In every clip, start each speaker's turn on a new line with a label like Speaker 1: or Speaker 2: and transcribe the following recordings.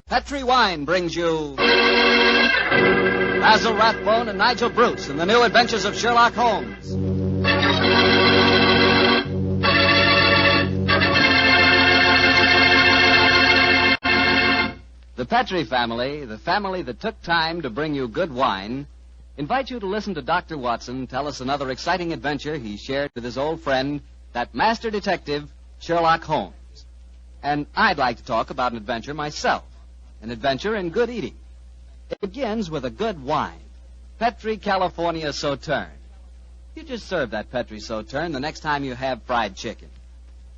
Speaker 1: Petri Wine brings you Basil Rathbone and Nigel Bruce in the new adventures of Sherlock Holmes. The Petri family, the family that took time to bring you good wine, invite you to listen to Dr. Watson tell us another exciting adventure he shared with his old friend, that master detective, Sherlock Holmes. And I'd like to talk about an adventure myself, an adventure in good eating. It begins with a good wine, Petri California Sauterne. You just serve that Petri Sauterne the next time you have fried chicken.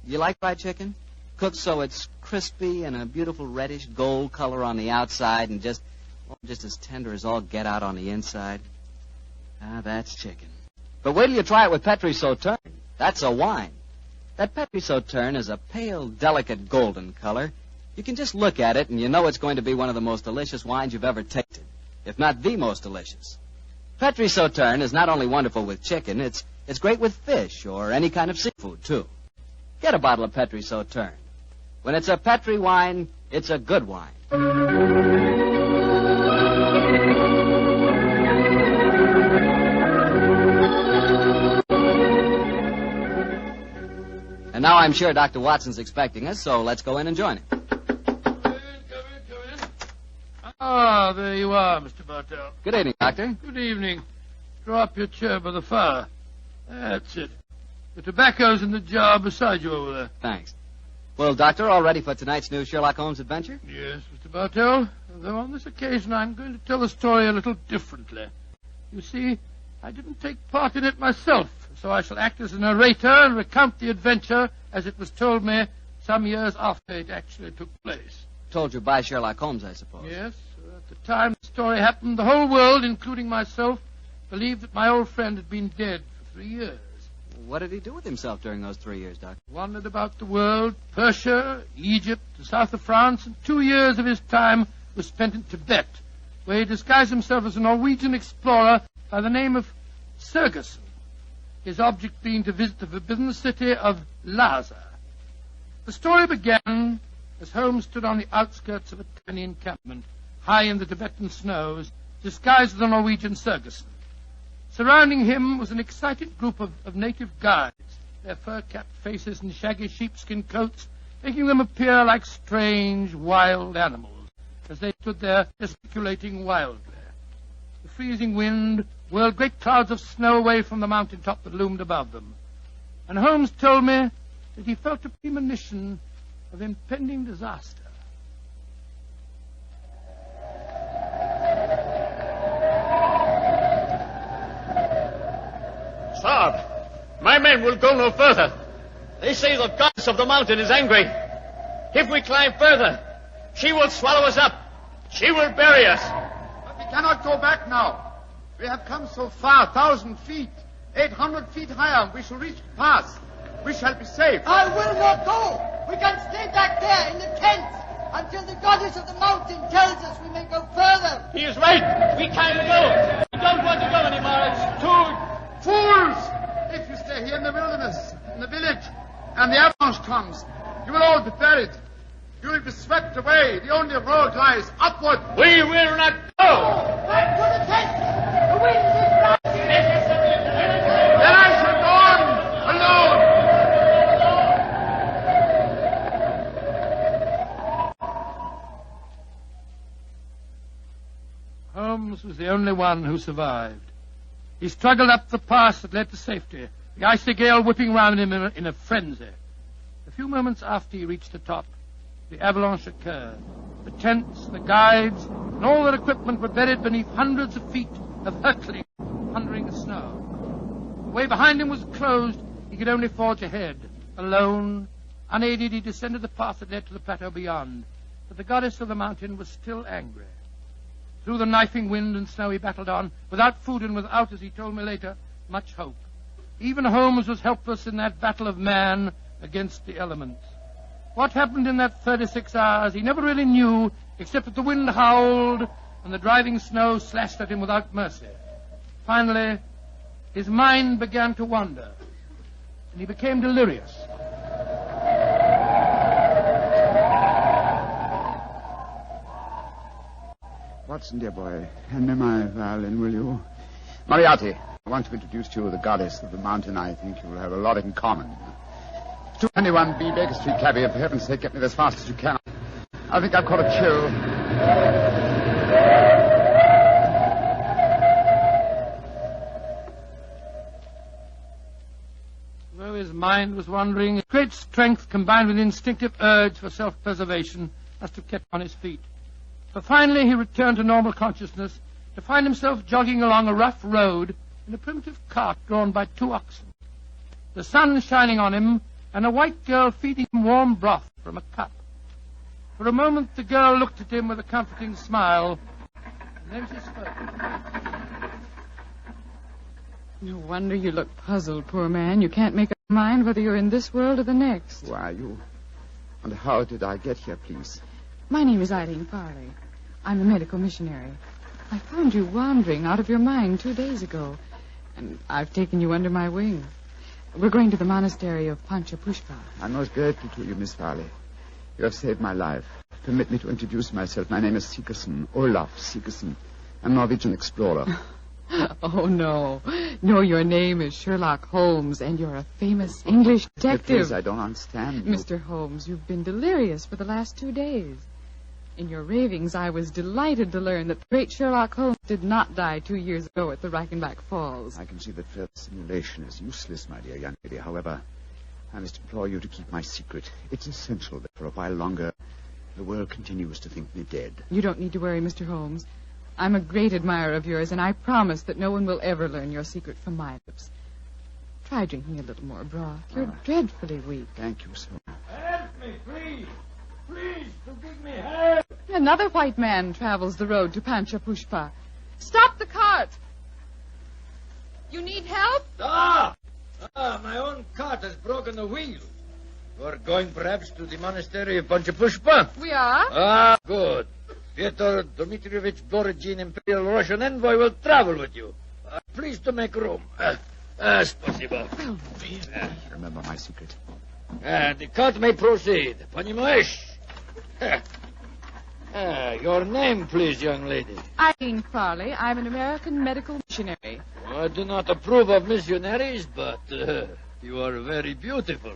Speaker 1: You like fried chicken? Cooked so it's crispy and a beautiful reddish gold color on the outside and just as tender as all get out on the inside. Ah, that's chicken. But wait till you try it with Petri Sauterne. That's a wine. That Petri Sauterne is a pale, delicate golden color. You can just look at it and you know it's going to be one of the most delicious wines you've ever tasted, if not the most delicious. Petri Sauterne is not only wonderful with chicken, it's great with fish or any kind of seafood, too. Get a bottle of Petri Sauterne. When it's a Petri wine, it's a good wine. And now I'm sure Dr. Watson's expecting us, so let's go in and join him.
Speaker 2: Come in. Ah, there you are, Mr. Bartell.
Speaker 1: Good evening, Doctor.
Speaker 2: Good evening. Draw up your chair by the fire. That's it. The tobacco's in the jar beside you over there.
Speaker 1: Thanks. Well, Doctor, all ready for tonight's new Sherlock Holmes adventure?
Speaker 2: Yes, Mr. Bartell. Though on this occasion I'm going to tell the story a little differently. You see, I didn't take part in it myself, so I shall act as a narrator and recount the adventure as it was told me some years after it actually took place.
Speaker 1: Told you by Sherlock Holmes, I suppose.
Speaker 2: Yes. At the time the story happened, the whole world, including myself, believed that my old friend had been dead for 3 years.
Speaker 1: What did he do with himself during those 3 years, Doctor?
Speaker 2: Wandered about the world, Persia, Egypt, the south of France, and 2 years of his time was spent in Tibet, where he disguised himself as a Norwegian explorer by the name of Sergerson, his object being to visit the forbidden city of Lhasa. The story began as Holmes stood on the outskirts of a tiny encampment, high in the Tibetan snows, disguised as a Norwegian Sergerson. Surrounding him was an excited group of native guides, their fur-capped faces and shaggy sheepskin coats making them appear like strange, wild animals as they stood there gesticulating wildly. The freezing wind whirled great clouds of snow away from the mountaintop that loomed above them, and Holmes told me that he felt a premonition of impending disaster.
Speaker 3: Sir, my men will go no further. They say the goddess of the mountain is angry. If we climb further, she will swallow us up. She will bury us.
Speaker 4: But we cannot go back now. We have come so far, 1,000 feet, 800 feet higher. We shall reach the pass. We shall be safe.
Speaker 5: I will not go. We can stay back there in the tents until the goddess of the mountain tells us we may go further.
Speaker 3: He is right. We can't go. We don't want to go anymore. It's too...
Speaker 4: Fools! If you stay here in the wilderness, in the village, and the avalanche comes, you will all be buried. You will be swept away. The only road lies upward.
Speaker 3: We will not go.
Speaker 5: Back to the tent. The wind is rising.
Speaker 4: Then I shall go
Speaker 2: alone. Holmes was the only one who survived. He struggled up the pass that led to safety, the icy gale whipping round him in a frenzy. A few moments after he reached the top, the avalanche occurred. The tents, the guides, and all their equipment were buried beneath hundreds of feet of hurtling, thundering snow. The way behind him was closed. He could only forge ahead. Alone, unaided, he descended the path that led to the plateau beyond. But the goddess of the mountain was still angry. Through the knifing wind and snow he battled on, without food and without, as he told me later, much hope. Even Holmes was helpless in that battle of man against the elements. What happened in that 36 hours he never really knew, except that the wind howled and the driving snow slashed at him without mercy. Finally, his mind began to wander, and he became delirious.
Speaker 4: Watson, dear boy, hand me my violin, will you? Moriarty, I want to introduce to you the goddess of the mountain. I think you will have a lot in common. 221B Baker Street, cabby. For heaven's sake, get me as fast as you can. I think I've caught a chill.
Speaker 2: Though his mind was wandering, great strength combined with instinctive urge for self-preservation must have kept him on his feet. But finally he returned to normal consciousness to find himself jogging along a rough road in a primitive cart drawn by 2 oxen. The sun shining on him, and a white girl feeding him warm broth from a cup. For a moment the girl looked at him with a comforting smile, and then she spoke.
Speaker 6: No wonder you look puzzled, poor man. You can't make up your mind whether you're in this world or the next.
Speaker 4: Who are you? And how did I get here, please?
Speaker 6: My name is Eileen Farley. I'm a medical missionary. I found you wandering out of your mind 2 days ago, and I've taken you under my wing. We're going to the monastery of Panchapushpa.
Speaker 4: I'm most grateful to you, Miss Farley. You have saved my life. Permit me to introduce myself. My name is Sigerson, Olaf Sigerson. I'm a Norwegian explorer.
Speaker 6: Oh, no. No, your name is Sherlock Holmes, and you're a famous English detective.
Speaker 4: Please, I don't understand you.
Speaker 6: Mr. Holmes, you've been delirious for the last 2 days. In your ravings, I was delighted to learn that the great Sherlock Holmes did not die 2 years ago at the Reichenbach Falls.
Speaker 4: I can see that further simulation is useless, my dear young lady. However, I must implore you to keep my secret. It's essential that for a while longer, the world continues to think me dead.
Speaker 6: You don't need to worry, Mr. Holmes. I'm a great admirer of yours, and I promise that no one will ever learn your secret from my lips. Try drinking a little more broth. You're dreadfully weak.
Speaker 4: Thank you, sir.
Speaker 2: Help me, please. Please, forgive me, help.
Speaker 6: Another white man travels the road to Panchapushpa. Stop the cart! You need help?
Speaker 3: My own cart has broken the wheel. You're going perhaps to the monastery of Panchapushpa?
Speaker 6: We are?
Speaker 3: Good. Pyotr Dmitrievich Borodin, Imperial Russian envoy, will travel with you. Please to make room. Spasibo.
Speaker 4: Remember my secret.
Speaker 3: The cart may proceed. Понимаешь? Your name, please, young lady.
Speaker 6: Eileen Farley. I'm an American medical missionary.
Speaker 3: I do not approve of missionaries, but you are very beautiful.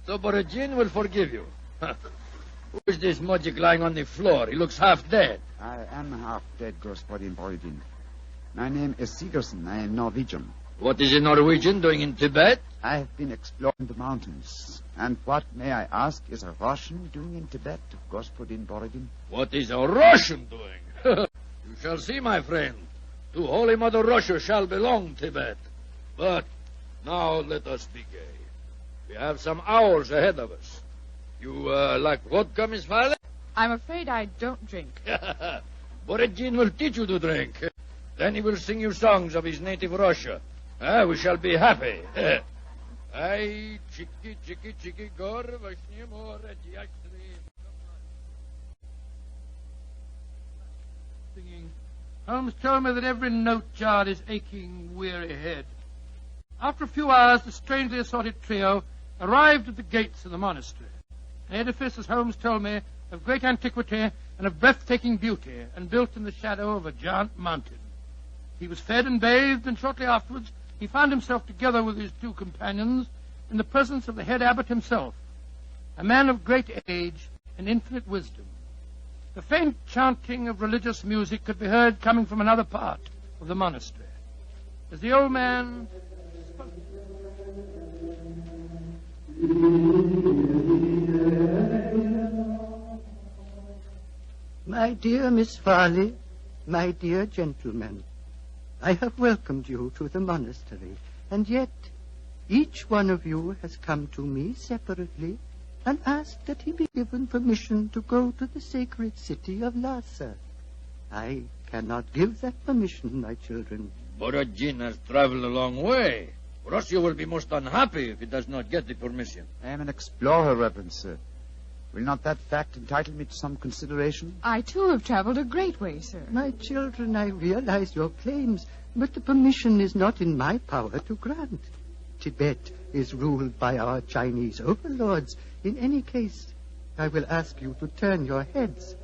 Speaker 3: So Borodin will forgive you. Who is this mujik lying on the floor? He looks half dead.
Speaker 4: I am half dead, Господин Borodin. My name is Sigerson. I am Norwegian.
Speaker 3: What is a Norwegian doing in Tibet?
Speaker 4: I have been exploring the mountains. And what, may I ask, is a Russian doing in Tibet, Господин Borodin?
Speaker 3: What is a Russian doing? You shall see, my friend. To Holy Mother Russia shall belong Tibet. But now let us be gay. We have some hours ahead of us. You like vodka, Miss Farley?
Speaker 6: I'm afraid I don't drink.
Speaker 3: Borodin will teach you to drink. Then he will sing you songs of his native Russia. We shall be happy. Ay, chiki, chiki, chiki, gor, vashni, more,
Speaker 2: Singing. Holmes told me that every note jarred his aching, weary head. After a few hours, the strangely assorted trio arrived at the gates of the monastery. An edifice, as Holmes told me, of great antiquity and of breathtaking beauty, and built in the shadow of a giant mountain. He was fed and bathed, and shortly afterwards he found himself together with his 2 companions in the presence of the head abbot himself, a man of great age and infinite wisdom. The faint chanting of religious music could be heard coming from another part of the monastery. As the old man spoke,
Speaker 7: My dear Miss Farley, my dear gentlemen, I have welcomed you to the monastery, and yet each one of you has come to me separately and asked that he be given permission to go to the sacred city of Lhasa. I cannot give that permission, my children.
Speaker 3: Borodin has traveled a long way. Russia will be most unhappy if he does not get the permission.
Speaker 4: I am an explorer, Reverend Sir. Will not that fact entitle me to some consideration?
Speaker 6: I, too, have traveled a great way, sir.
Speaker 7: My children, I realize your claims, but the permission is not in my power to grant. Tibet is ruled by our Chinese overlords. In any case, I will ask you to turn your heads.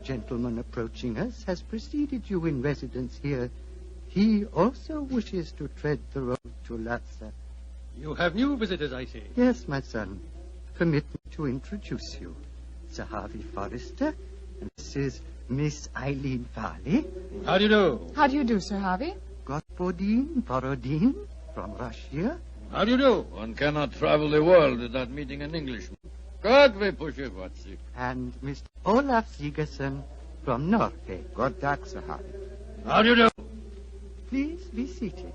Speaker 7: gentleman approaching us has preceded you in residence here. He also wishes to tread the road to Lhasa.
Speaker 2: You have new visitors, I see.
Speaker 7: Yes, my son. Permit me to introduce you. Sir Harvey Forrester, and this is Miss Eileen Farley.
Speaker 2: How do you do?
Speaker 6: How do you do, Sir Harvey?
Speaker 7: Gospodin Borodin from Russia.
Speaker 2: How do you do?
Speaker 3: One cannot travel the world without meeting an Englishman. God we push it, what's it?
Speaker 7: And Mr. Olaf Sigerson from Norway.
Speaker 4: God dag, Sir Harvey.
Speaker 2: How do you do?
Speaker 7: Please be seated.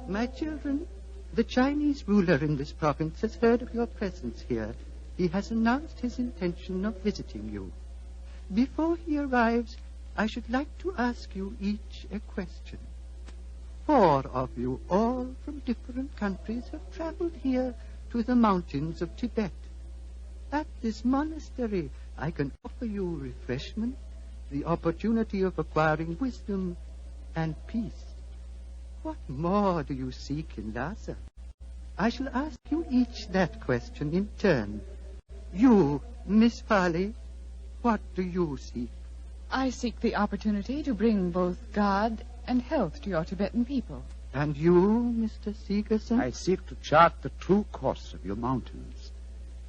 Speaker 7: My children, the Chinese ruler in this province has heard of your presence here. He has announced his intention of visiting you. Before he arrives, I should like to ask you each a question. 4 of you, all from different countries, have traveled here to the mountains of Tibet. At this monastery, I can offer you refreshment, the opportunity of acquiring wisdom and peace. What more do you seek in Lhasa? I shall ask you each that question in turn. You, Miss Farley, what do you seek?
Speaker 6: I seek the opportunity to bring both God and health to your Tibetan people.
Speaker 7: And you, Mr. Sigerson?
Speaker 4: I seek to chart the true course of your mountains,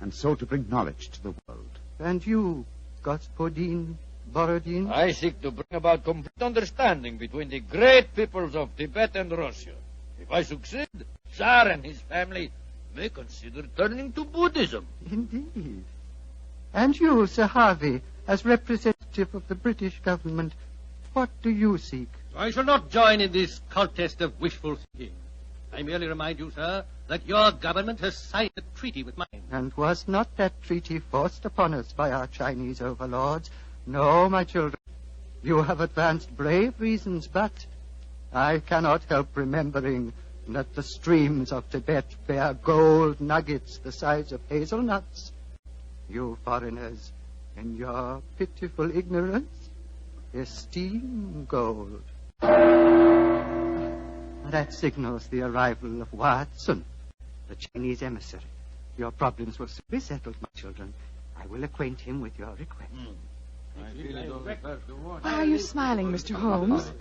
Speaker 4: and so to bring knowledge to the world.
Speaker 7: And you, Gospodin Borodin?
Speaker 3: I seek to bring about complete understanding between the great peoples of Tibet and Russia. If I succeed, Tsar and his family may consider turning to Buddhism.
Speaker 7: Indeed. And you, Sir Harvey, as representative of the British government, what do you seek?
Speaker 2: I shall not join in this contest of wishful thinking. I merely remind you, sir, that your government has signed a treaty with mine.
Speaker 7: And was not that treaty forced upon us by our Chinese overlords? No, my children. You have advanced brave reasons, but I cannot help remembering that the streams of Tibet bear gold nuggets the size of hazelnuts. You foreigners, in your pitiful ignorance, esteem gold. That signals the arrival of Watson, the Chinese emissary. Your problems will soon be settled, my children. I will acquaint him with your request.
Speaker 6: Why are you smiling, Mr. Holmes?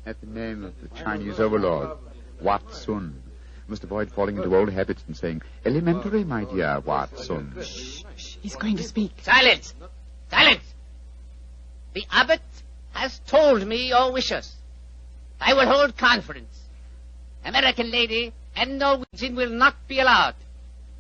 Speaker 4: At the name of the Chinese overlord, Watson. Must avoid falling into old habits and saying, elementary, my dear Watson.
Speaker 6: Shh, he's going to speak.
Speaker 8: Silence! Silence! The abbot has told me your wishes. I will hold conference. American lady and Norwegian will not be allowed.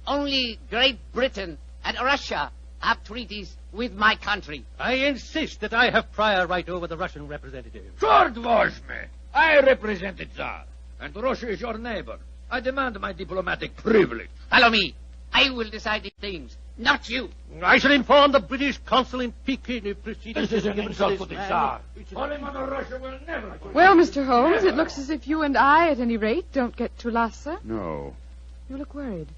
Speaker 8: Only Great Britain and Russia have treaties with my country.
Speaker 2: I insist that I have prior right over the Russian representative.
Speaker 3: Short wash me. I represent the Tsar, and Russia is your neighbor. I demand my diplomatic privilege.
Speaker 8: Follow me. I will decide these things, not you.
Speaker 2: I shall inform the British consul in Peking if proceedings...
Speaker 3: This is an insult to the Tsar. Holy Mother Russia will never...
Speaker 6: Well, Mr. Holmes, it looks as if you and I, at any rate, don't get to Lhasa.
Speaker 4: No,
Speaker 6: You look worried.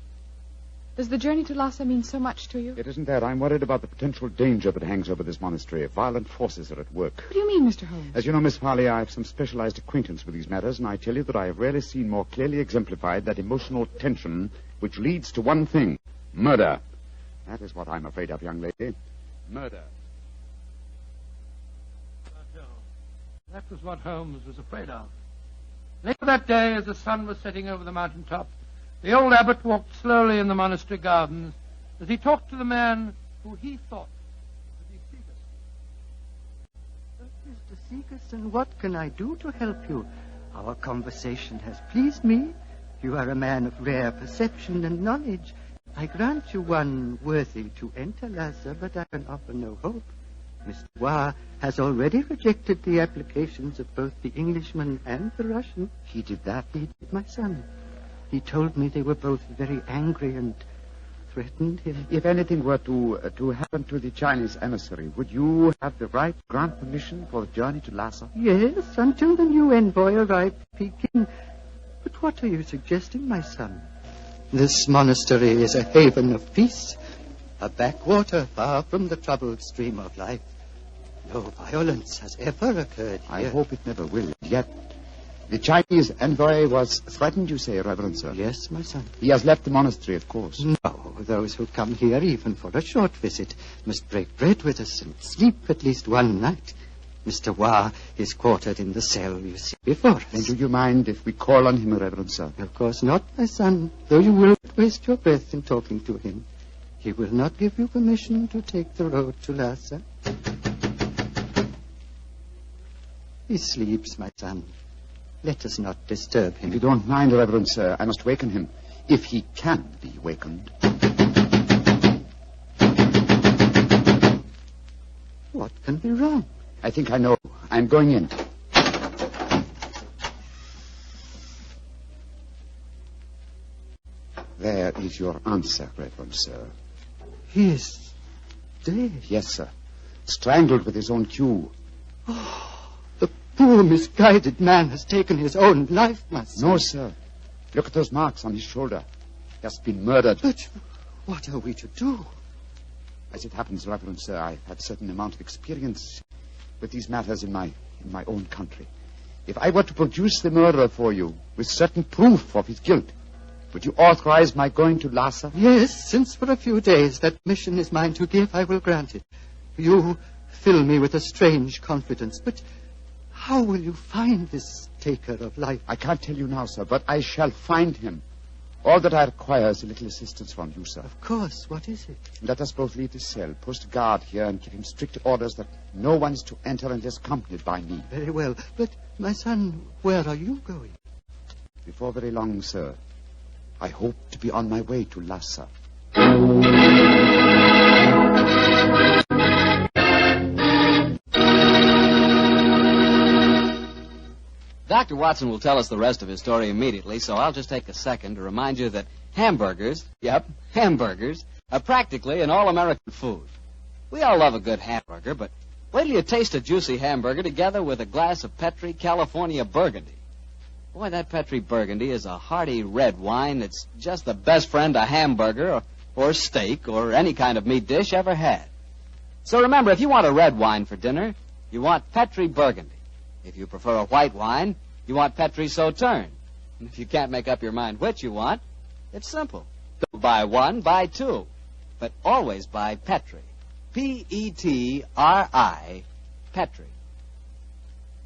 Speaker 6: Does the journey to Lhasa mean so much to you?
Speaker 4: it isn't that. I'm worried about the potential danger that hangs over this monastery. Violent forces are at work.
Speaker 6: What do you mean, Mr. Holmes?
Speaker 4: As you know, Miss Farley, I have some specialized acquaintance with these matters, and I tell you that I have rarely seen more clearly exemplified that emotional tension which leads to one thing: murder. That is what I'm afraid of, young lady. Murder.
Speaker 2: That was what Holmes was afraid of. Later that day, as the sun was setting over the mountaintop, the old abbot walked slowly in the monastery gardens as he talked to the man who he thought would be Sigerson.
Speaker 7: Mr. Sigerson, what can I do to help you? Our conversation has pleased me. You are a man of rare perception and knowledge. I grant you one worthy to enter Lhasa, but I can offer no hope. Mr. Wa has already rejected the applications of both the Englishman and the Russian.
Speaker 4: He did that?
Speaker 7: He did, my son. He told me they were both very angry and threatened him.
Speaker 4: If anything were to happen to the Chinese emissary, would you have the right to grant permission for the journey to Lhasa?
Speaker 7: Yes, until the new envoy arrived at Peking. But what are you suggesting, my son? This monastery is a haven of peace, a backwater far from the troubled stream of life. No violence has ever occurred here.
Speaker 4: I hope it never will. Yet, the Chinese envoy was threatened, you say, Reverend Sir?
Speaker 7: Yes, my son.
Speaker 4: He has left the monastery, of course.
Speaker 7: No, those who come here, even for a short visit, must break bread with us and sleep at least one night. Mr. Wah is quartered in the cell you see before us.
Speaker 4: Then do you mind if we call on him, Reverend Sir?
Speaker 7: Of course not, my son, though you will waste your breath in talking to him. He will not give you permission to take the road to Lhasa. He sleeps, my son. Let us not disturb him.
Speaker 4: If you don't mind, Reverend Sir, I must waken him, if he can be wakened.
Speaker 7: What can be wrong?
Speaker 4: I think I know. I'm going in. There is your answer, Reverend Sir.
Speaker 7: He is dead.
Speaker 4: Yes, sir. Strangled with his own cue.
Speaker 7: Oh, the poor misguided man has taken his own life, my son.
Speaker 4: No, sir. Look at those marks on his shoulder. He has been murdered.
Speaker 7: But what are we to do?
Speaker 4: As it happens, Reverend Sir, I've had a certain amount of experience with these matters in my own country. If I were to produce the murderer for you with certain proof of his guilt, would you authorize my going to Lhasa?
Speaker 7: Yes, since for a few days that mission is mine to give, I will grant it. You fill me with a strange confidence, but how will you find this taker of life?
Speaker 4: I can't tell you now, sir, but I shall find him. All that I require is a little assistance from you, sir.
Speaker 7: Of course. What is it?
Speaker 4: Let us both leave the cell, post a guard here, and give him strict orders that no one is to enter unless accompanied by me.
Speaker 7: Very well. But, my son, where are you going?
Speaker 4: Before very long, sir, I hope to be on my way to Lhasa.
Speaker 1: Dr. Watson will tell us the rest of his story immediately, so I'll just take a second to remind you that hamburgers, hamburgers, are practically an all-American food. We all love a good hamburger, but wait till you taste a juicy hamburger together with a glass of Petri California Burgundy. Boy, that Petri Burgundy is a hearty red wine that's just the best friend a hamburger or steak or any kind of meat dish ever had. So remember, if you want a red wine for dinner, you want Petri Burgundy. If you prefer a white wine, you want Petri Sauterne. And if you can't make up your mind which you want, it's simple. Don't buy one, buy two. But always buy Petri. Petri. Petri.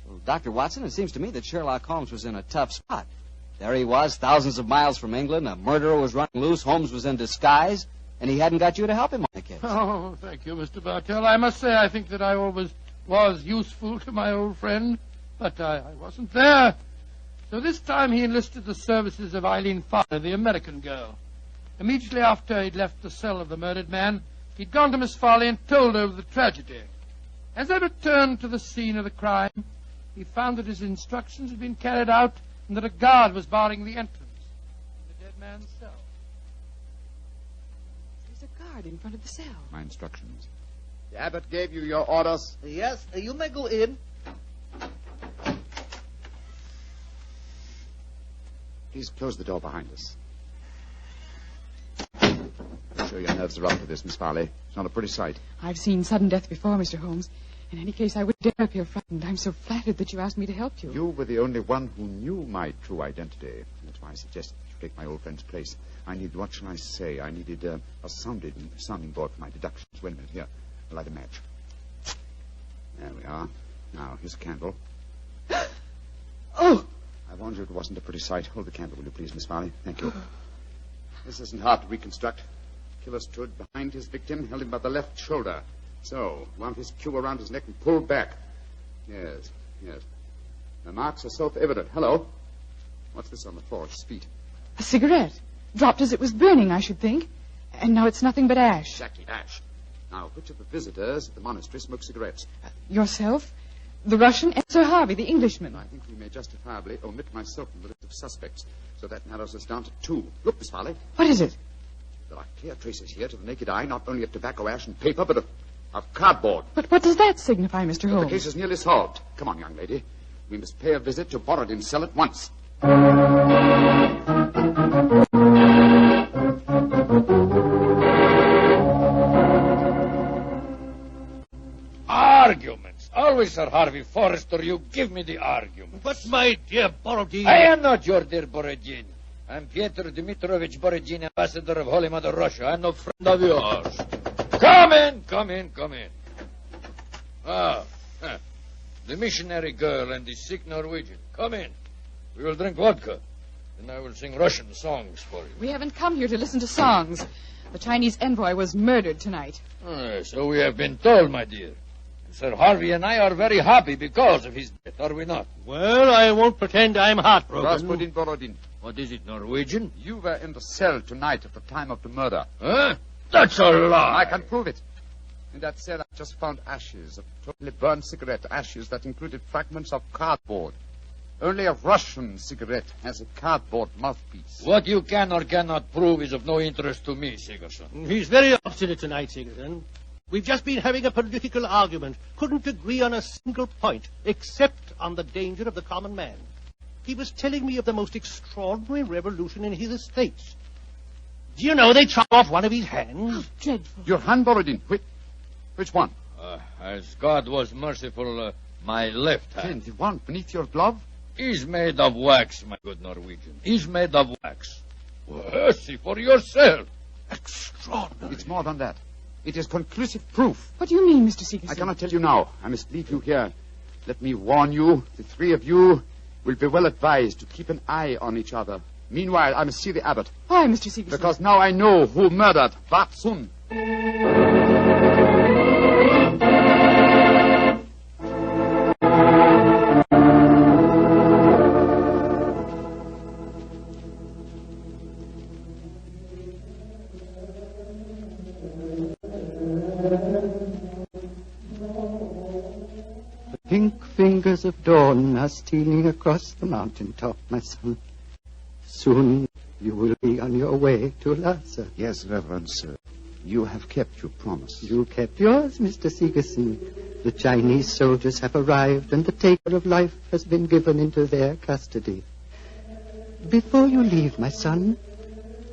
Speaker 1: Well, Dr. Watson, it seems to me that Sherlock Holmes was in a tough spot. There he was, thousands of miles from England. A murderer was running loose. Holmes was in disguise. And he hadn't got you to help him on the case.
Speaker 2: Oh, thank you, Mr. Bartell. I must say I think that I always was useful to my old friend, but I wasn't there. So this time he enlisted the services of Eileen Farley, the American girl. Immediately after he'd left the cell of the murdered man, he'd gone to Miss Farley and told her of the tragedy. As they returned to the scene of the crime, he found that his instructions had been carried out and that a guard was barring the entrance to the dead man's cell.
Speaker 6: There's a guard in front of the cell.
Speaker 4: My instructions.
Speaker 9: The abbot gave you your orders.
Speaker 5: Yes, you may go in.
Speaker 4: Please close the door behind us. I'm sure your nerves are up for this, Miss Farley. It's not a pretty sight.
Speaker 6: I've seen sudden death before, Mr. Holmes. In any case, I wouldn't dare appear frightened. I'm so flattered that you asked me to help you.
Speaker 4: You were the only one who knew my true identity. That's why I suggested you take my old friend's place. I needed, what shall I say? I needed a sounding board for my deductions. Wait a minute, here. I'll light a match. There we are. Now, here's a candle.
Speaker 6: Oh!
Speaker 4: I warned you it wasn't a pretty sight. Hold the candle, will you please, Miss Farley? Thank you. This isn't hard to reconstruct. The killer stood behind his victim, held him by the left shoulder. So, wound his cue around his neck and pulled back. Yes. The marks are self-evident. Hello. What's this on the floor at his feet?
Speaker 6: A cigarette. Dropped as it was burning, I should think. And now it's nothing but ash.
Speaker 4: Exactly, ash. Now, which of the visitors at the monastery smoke cigarettes?
Speaker 6: Yourself, the Russian, and Sir Harvey, the Englishman.
Speaker 4: I think we may justifiably omit myself from the list of suspects. So that narrows us down to two. Look, Miss Farley.
Speaker 6: What is it?
Speaker 4: There are clear traces here to the naked eye, not only of tobacco ash and paper, but of cardboard.
Speaker 6: But what does that signify, Mr. Holmes?
Speaker 4: The case is nearly solved. Come on, young lady. We must pay a visit to Borodin's cell at once.
Speaker 3: Arguments. Always, Sir Harvey Forrester, you give me the argument.
Speaker 9: But, my dear Borodin...
Speaker 3: I am not your dear Borodin. I'm Pyotr Dmitrovich Borodin, ambassador of Holy Mother Russia. I'm no friend of yours. Come in. The missionary girl and the sick Norwegian. Come in. We will drink vodka. And I will sing Russian songs for you.
Speaker 6: We haven't come here to listen to songs. The Chinese envoy was murdered tonight.
Speaker 3: So we have been told, my dear. Sir Harvey and I are very happy because of his death, are we not?
Speaker 10: Well, I won't pretend I'm heartbroken.
Speaker 4: Rasputin Borodin,
Speaker 3: What is it, Norwegian?
Speaker 4: you were in the cell tonight at the time of the murder.
Speaker 3: Huh? That's a lie.
Speaker 4: I can prove it. In that cell, I just found ashes, of totally burned cigarette ashes that included fragments of cardboard. Only a Russian cigarette has a cardboard mouthpiece.
Speaker 3: What you can or cannot prove is of no interest to me, Sigerson.
Speaker 10: He's very obstinate tonight, Sigerson. We've just been having a political argument. Couldn't agree on a single point, except on the danger of the common man. He was telling me of the most extraordinary revolution in his estates. Do you know they chop off one of his hands?
Speaker 6: Dreadful.
Speaker 4: Your hand, Borodin. Which one?
Speaker 3: As God was merciful, my left hand.
Speaker 4: The one beneath your glove?
Speaker 3: He's made of wax, my good Norwegian. He's made of wax. Well, see for yourself. Extraordinary.
Speaker 4: It's more than that. It is conclusive proof.
Speaker 6: What do you mean, Mr. Seegerson?
Speaker 4: I cannot tell you now. I must leave you here. Let me warn you, the three of you will be well advised to keep an eye on each other. Meanwhile, I must see the abbot.
Speaker 6: Why, Mr. Seegerson?
Speaker 4: Because now I know who murdered Vatsun.
Speaker 7: Pink fingers of dawn are stealing across the mountaintop, my son. Soon you will be on your way to Lhasa.
Speaker 4: Yes, Reverend Sir. You have kept your promise.
Speaker 7: You kept yours, Mr. Seegerson. The Chinese soldiers have arrived, and the taker of life has been given into their custody. Before you leave, my son,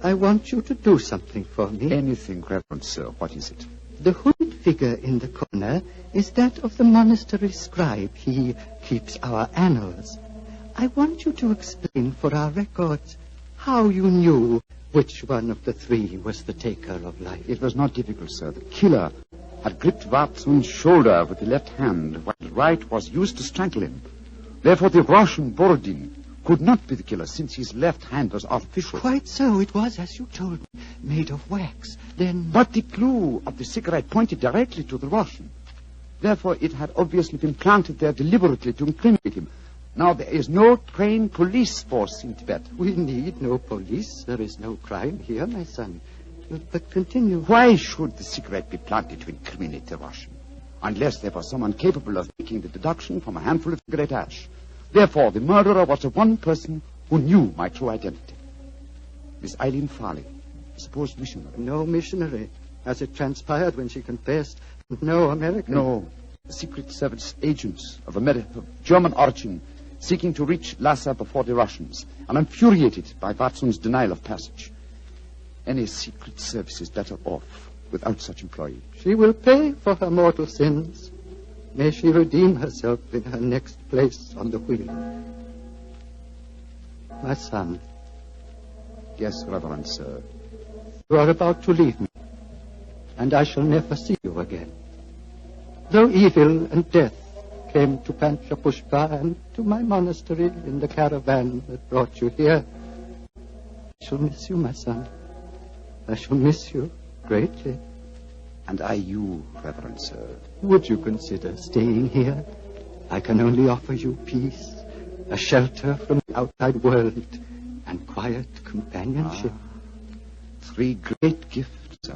Speaker 7: I want you to do something for me.
Speaker 4: Anything, Reverend Sir. What is it?
Speaker 7: The hooded figure in the corner is that of the monastery scribe. He keeps our annals. I want you to explain for our records how you knew which one of the three was the taker of life.
Speaker 4: It was not difficult, sir. The killer had gripped Vatsun's shoulder with the left hand, while the right was used to strangle him. Therefore, the Russian Borodin could not be the killer, since his left hand was artificial.
Speaker 7: Quite so. It was, as you told me, made of wax. Then...
Speaker 4: But the clue of the cigarette pointed directly to the Russian. Therefore, it had obviously been planted there deliberately to incriminate him. Now, there is no trained police force in Tibet.
Speaker 7: We need no police. There is no crime here, my son. But continue.
Speaker 4: Why should the cigarette be planted to incriminate the Russian? Unless there was someone capable of making the deduction from a handful of cigarette ash. Therefore, the murderer was the one person who knew my true identity. Miss Eileen Farley, supposed missionary.
Speaker 7: No missionary. As it transpired when she confessed, no American.
Speaker 4: No. Secret Service agents of German origin seeking to reach Lhasa before the Russians. I'm infuriated by Vatsun's denial of passage. Any Secret Service is better off without such employee.
Speaker 7: She will pay for her mortal sins. May she redeem herself in her next place on the wheel. My son.
Speaker 4: Yes, Reverend Sir.
Speaker 7: You are about to leave me, and I shall never see you again. Though evil and death came to Panchapushpa and to my monastery in the caravan that brought you here, I shall miss you, my son. I shall miss you greatly.
Speaker 4: And I you, Reverend Sir.
Speaker 7: Would you consider staying here? I can only offer you peace, a shelter from the outside world, and quiet companionship.
Speaker 4: Three great gifts, sir.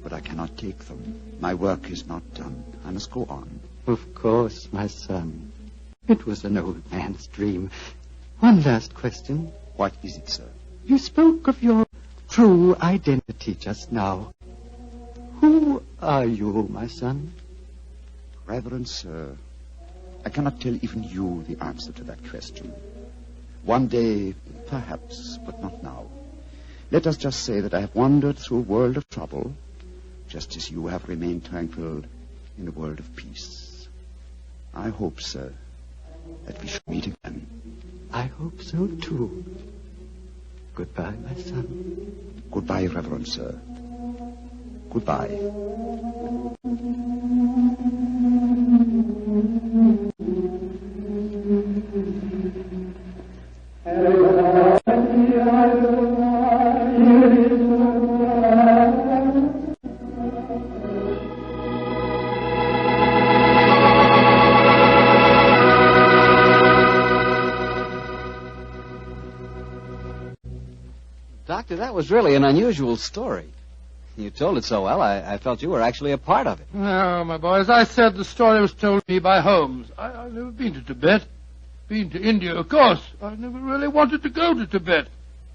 Speaker 4: But I cannot take them. My work is not done. I must go on.
Speaker 7: Of course, my son. It was an old man's dream. One last question.
Speaker 4: What is it, sir?
Speaker 7: You spoke of your true identity just now. Who are you, my son?
Speaker 4: Reverend Sir, I cannot tell even you the answer to that question. One day, perhaps, but not now. Let us just say that I have wandered through a world of trouble, just as you have remained tranquil in a world of peace. I hope, sir, that we shall meet again.
Speaker 7: I hope so, too. Goodbye, my son.
Speaker 4: Goodbye, Reverend Sir. Goodbye.
Speaker 1: Doctor, that was really an unusual story. You told it so well, I felt you were actually a part of it.
Speaker 2: No, my boy, as I said, the story was told me by Holmes. I've never been to Tibet. Been to India, of course. I never really wanted to go to Tibet.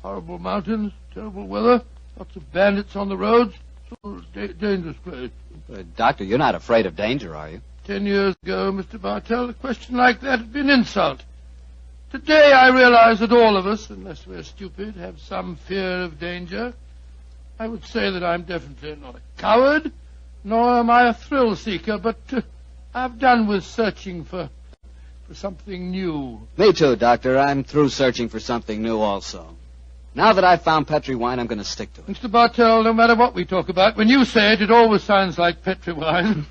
Speaker 2: Horrible mountains, terrible weather, lots of bandits on the roads. Sort of dangerous place.
Speaker 1: Doctor, you're not afraid of danger, are you?
Speaker 2: 10 years ago, Mr. Bartell, a question like that would be an insult. Today I realize that all of us, unless we're stupid, have some fear of danger. I would say that I'm definitely not a coward, nor am I a thrill seeker, but I've done with searching for something new.
Speaker 1: Me too, Doctor. I'm through searching for something new also. Now that I've found Petri wine, I'm going to stick to it.
Speaker 2: Mr. Bartell, no matter what we talk about, when you say it, it always sounds like Petri wine.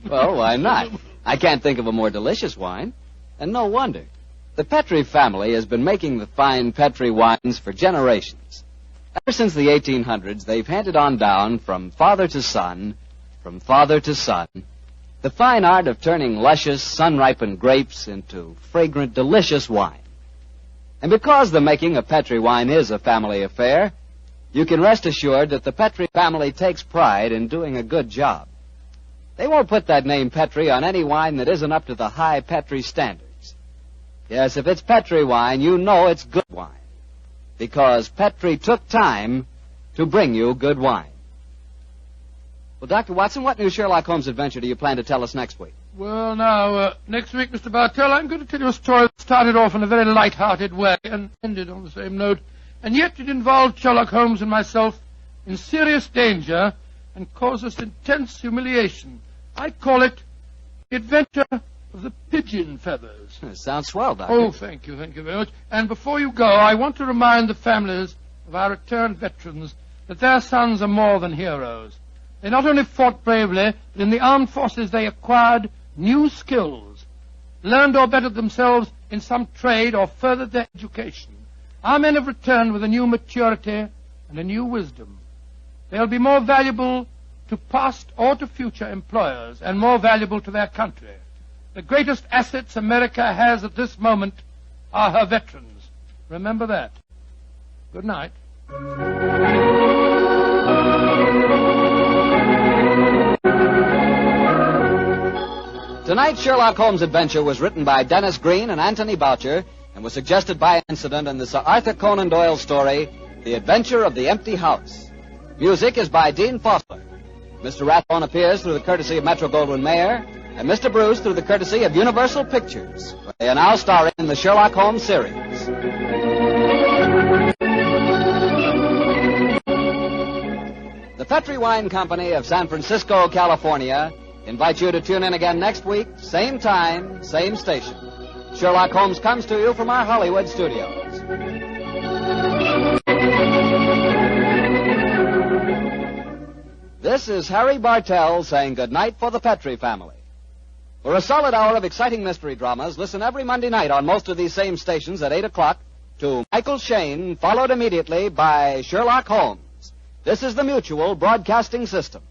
Speaker 1: Well, why not? I can't think of a more delicious wine. And no wonder. The Petri family has been making the fine Petri wines for generations. Ever since the 1800s, they've handed on down from father to son, the fine art of turning luscious, sun-ripened grapes into fragrant, delicious wine. And because the making of Petri wine is a family affair, you can rest assured that the Petri family takes pride in doing a good job. They won't put that name Petri on any wine that isn't up to the high Petri standards. Yes, if it's Petri wine, you know it's good wine. Because Petri took time to bring you good wine. Well, Dr. Watson, what new Sherlock Holmes adventure do you plan to tell us next week?
Speaker 2: Well, now, next week, Mr. Bartell, I'm going to tell you a story that started off in a very light-hearted way and ended on the same note. And yet it involved Sherlock Holmes and myself in serious danger and caused us intense humiliation. I call it The Adventure of the Pigeon Feathers.
Speaker 1: Sounds swell, Doctor.
Speaker 2: Oh, thank you very much. And before you go, I want to remind the families of our returned veterans that their sons are more than heroes. They not only fought bravely, but in the armed forces they acquired new skills, learned or bettered themselves in some trade or furthered their education. Our men have returned with a new maturity and a new wisdom. They'll be more valuable to past or to future employers and more valuable to their country. The greatest assets America has at this moment are her veterans. Remember that. Good night.
Speaker 1: Tonight's Sherlock Holmes adventure was written by Dennis Green and Anthony Boucher and was suggested by an incident in the Sir Arthur Conan Doyle story, The Adventure of the Empty House. Music is by Dean Foster. Mr. Rathbone appears through the courtesy of Metro-Goldwyn-Mayer, and Mr. Bruce through the courtesy of Universal Pictures. They are now starring in the Sherlock Holmes series. The Petri Wine Company of San Francisco, California, invites you to tune in again next week, same time, same station. Sherlock Holmes comes to you from our Hollywood studios. This is Harry Bartell saying goodnight for the Petri family. For a solid hour of exciting mystery dramas, listen every Monday night on most of these same stations at 8 o'clock to Michael Shayne, followed immediately by Sherlock Holmes. This is the Mutual Broadcasting System.